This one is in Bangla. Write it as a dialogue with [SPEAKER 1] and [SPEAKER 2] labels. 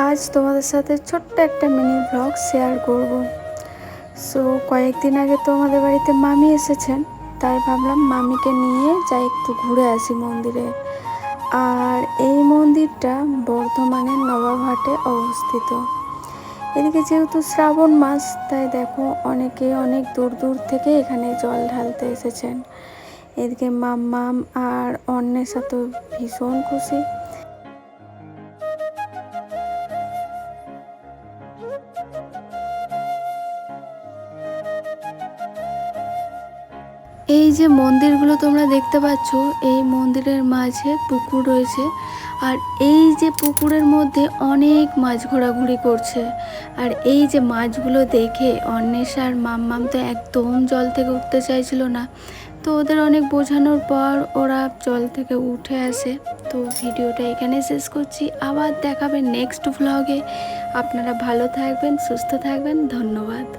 [SPEAKER 1] আজ তোমাদের সাথে ছোট্ট একটা মিনি ব্লগ শেয়ার করব। সো কয়েকদিন আগে তো আমাদের বাড়িতে মামি এসেছেন, তাই ভাবলাম মামিকে নিয়ে যাই একটু ঘুরে আসি মন্দিরে। আর এই মন্দিরটা বর্ধমানের নবাবহাটে অবস্থিত। এদিকে যেহেতু শ্রাবণ মাস, তাই দেখো অনেকে অনেক দূর দূর থেকে এখানে জল ঢালতে এসেছেন। এদিকে মাম্মাম আর অন্যের সাথে ভীষণ খুশি। এই যে মন্দিরগুলো তোমরা দেখতে পাচ্ছ, এই মন্দিরের মাঝে পুকুর রয়েছে। আর এই যে পুকুরের মধ্যে অনেক মাছ ঘোরাঘুরি করছে। আর এই যে মাছগুলো দেখে অন্বেষা আর মাম্মাম তো একদম জল থেকে উঠতে চাইছিল না। তো ওদের অনেক বোঝানোর পর ওরা জল থেকে উঠে আসে। তো ভিডিওটা এখানে শেষ করছি, আবার দেখাবে নেক্সট ভ্লগে। আপনারা ভালো থাকবেন, সুস্থ থাকবেন, ধন্যবাদ।